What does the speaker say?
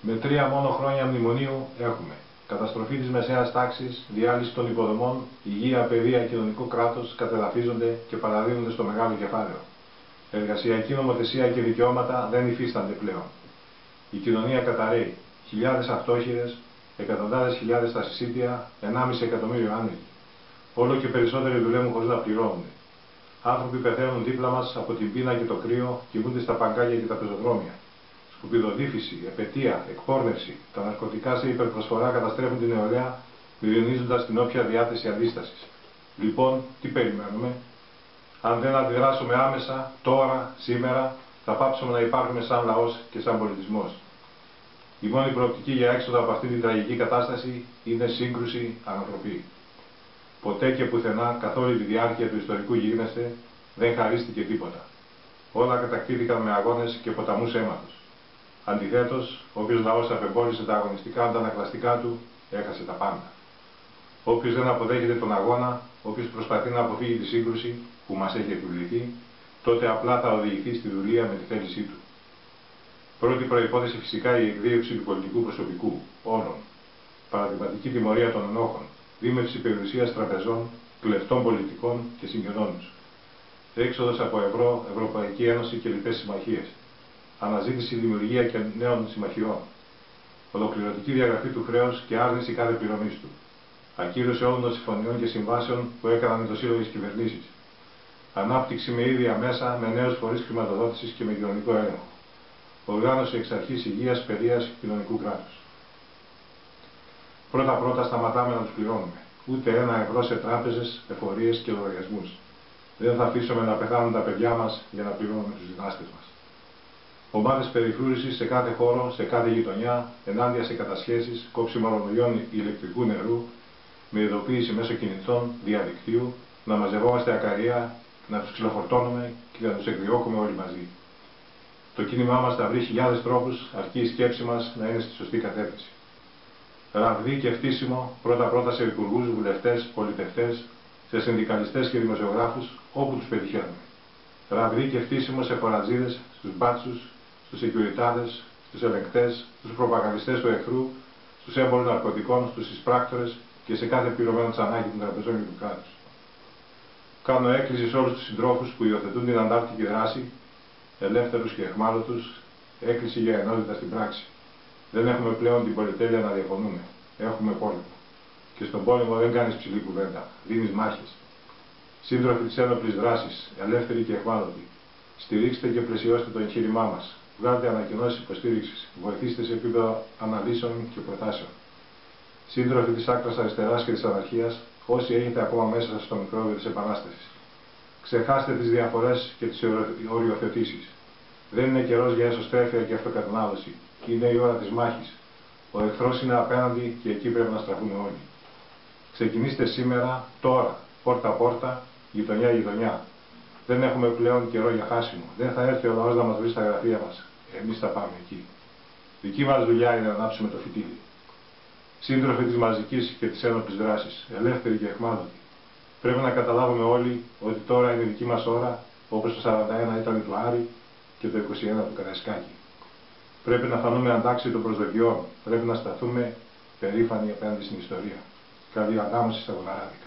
Με 3 μόνο χρόνια μνημονίου έχουμε καταστροφή της μεσαίας τάξης, διάλυση των υποδομών, υγεία, παιδεία, κοινωνικό κράτος κατεδαφίζονται και παραδίδονται στο μεγάλο κεφάλαιο. Εργασιακή νομοθεσία και δικαιώματα δεν υφίστανται πλέον. Η κοινωνία καταρρέει. Χιλιάδες αυτόχειρες, εκατοντάδες χιλιάδες στα συσίτια, 1,5 εκατομμύριο άνεργοι. Όλο και περισσότεροι δουλεύουν χωρίς να πληρώνονται. Άνθρωποι πεθαίνουν δίπλα μας από την πείνα και το κρύο, κοιμούνται στα παγκάκια και τα πεζοδρόμια. Σκουπιδοδύφηση, επετεία, εκπόρνευση, τα ναρκωτικά σε υπερπροσφορά καταστρέφουν την νεολαία, μηδενίζοντας την όποια διάθεση αντίστασης. Λοιπόν, τι περιμένουμε? Αν δεν αντιδράσουμε άμεσα, τώρα, σήμερα, θα πάψουμε να υπάρχουμε σαν λαός και σαν πολιτισμός. Η μόνη προοπτική για έξοδο από αυτή την τραγική κατάσταση είναι σύγκρουση, ανατροπή. Ποτέ και πουθενά, καθ' όλη τη διάρκεια του ιστορικού γίγνεσθε, δεν χαρίστηκε τίποτα. Όλα κατακτήθηκαν με αγώνες και ποταμούς αίματος. Αντιθέτως, όποιος λαός απεμπόλησε τα αγωνιστικά αντανακλαστικά του, έχασε τα πάντα. Όποιος δεν αποδέχεται τον αγώνα, όποιος προσπαθεί να αποφύγει τη σύγκρουση που μας έχει επιβληθεί, τότε απλά θα οδηγηθεί στη δουλεία με τη θέλησή του. Πρώτη προϋπόθεση φυσικά η εκδίωξη του πολιτικού προσωπικού, όλων. Παραδειγματική τιμωρία των ενόχων, δίμευση περιουσίας τραπεζών, κλεφτών πολιτικών και συγγενών τους. Έξοδος από ευρώ, Ευρωπαϊκή Ένωση και λοιπές συμμαχίες. Αναζήτηση, δημιουργία και νέων συμμαχιών. Ολοκληρωτική διαγραφή του χρέους και άρνηση κάθε πληρωμής του. Ακύρωση όλων των συμφωνιών και συμβάσεων που έκαναν εντοσύλλογες κυβερνήσεις. Ανάπτυξη με ίδια μέσα, με νέους φορείς χρηματοδότησης και με κοινωνικό έλεγχο. Οργάνωση εξ αρχής υγείας, παιδείας και κοινωνικού κράτους. Πρώτα-πρώτα σταματάμε να τους πληρώνουμε. Ούτε 1 ευρώ σε τράπεζες, εφορίες και λογαριασμούς. Δεν θα αφήσουμε να πεθάνουν τα παιδιά μας για να πληρώνουμε τους δυνάστες μας. Ομάδες περιφρούρησης σε κάθε χώρο, σε κάθε γειτονιά, ενάντια σε κατασχέσεις, κόψιμο ρολογιών ηλεκτρικού νερού, με ειδοποίηση μέσω κινητών, διαδικτύου, να μαζευόμαστε ακαριά, να τους ξυλοφορτώνουμε και να τους εκδιώκουμε όλοι μαζί. Το κίνημά μας θα βρει χιλιάδες τρόπους, αρκεί η σκέψη μας να είναι στη σωστή κατεύθυνση. Ραβδί και φτύσιμο πρώτα-πρώτα σε υπουργούς, βουλευτές, πολιτευτές, σε συνδικαλιστές και δημοσιογράφους, όπου τους πετυχαίνουμε. Ραβδί και φτύσιμο σε φορατζίδες, στους μπάτσους, στους σεκιουριτάδες, στους ελεγκτές, στους προπαγανδιστές του εχθρού, στους έμπορους ναρκωτικών, στους εισπράκτορες και σε κάθε πληρωμένο τσανάκι των τραπεζών και του κράτους. Κάνω έκκληση σε όλους τους συντρόφους που υιοθετούν την αντάρτικη δράση, ελεύθερους και αιχμάλωτους, έκκληση για ενότητα στην πράξη. Δεν έχουμε πλέον την πολυτέλεια να διαφωνούμε. Έχουμε πόλεμο. Και στον πόλεμο δεν κάνεις ψηλή κουβέντα, δίνεις μάχες. Σύντροφοι της ένοπλης δράσης, ελεύθεροι και αιχμάλωτοι, στηρίξτε και πλαισιώστε το εγχείρημά μας. Βγάλτε ανακοινώσεις υποστήριξης, βοηθήστε σε επίπεδο αναλύσεων και προτάσεων. Σύντροφοι της άκρας αριστεράς και της αναρχίας, όσοι έχετε ακόμα μέσα σας στο μικρόβιο της Επανάστασης. Ξεχάστε τις διαφορές και τις οριοθετήσεις. Δεν είναι καιρός για εσωστρέφεια και αυτοκατανάλωση. Είναι η ώρα της μάχης. Ο εχθρός είναι απέναντι και εκεί πρέπει να στραφούμε όλοι. Ξεκινήστε σήμερα, τώρα, πόρτα-πόρτα, γειτονιά-γειτονιά. Δεν έχουμε πλέον καιρό για χάσιμο. Δεν θα έρθει ο λαός να μας βρει στα γραφεία μας. Εμείς θα πάμε εκεί. Δική μας δουλειά είναι να ανάψουμε το φυτίλι. Σύντροφοι της μαζικής και της ένοπλης δράσης, ελεύθεροι και αιχμάλωτοι. Πρέπει να καταλάβουμε όλοι ότι τώρα είναι η δική μας ώρα, όπως το 41 ήταν του Άρη και το 21 του Καραϊσκάκη. Πρέπει να φανούμε αντάξιοι των προσδοκιών. Πρέπει να σταθούμε περήφανοι απέναντι στην ιστορία. Καλή ανάμωση στα Βουλγαράδικα.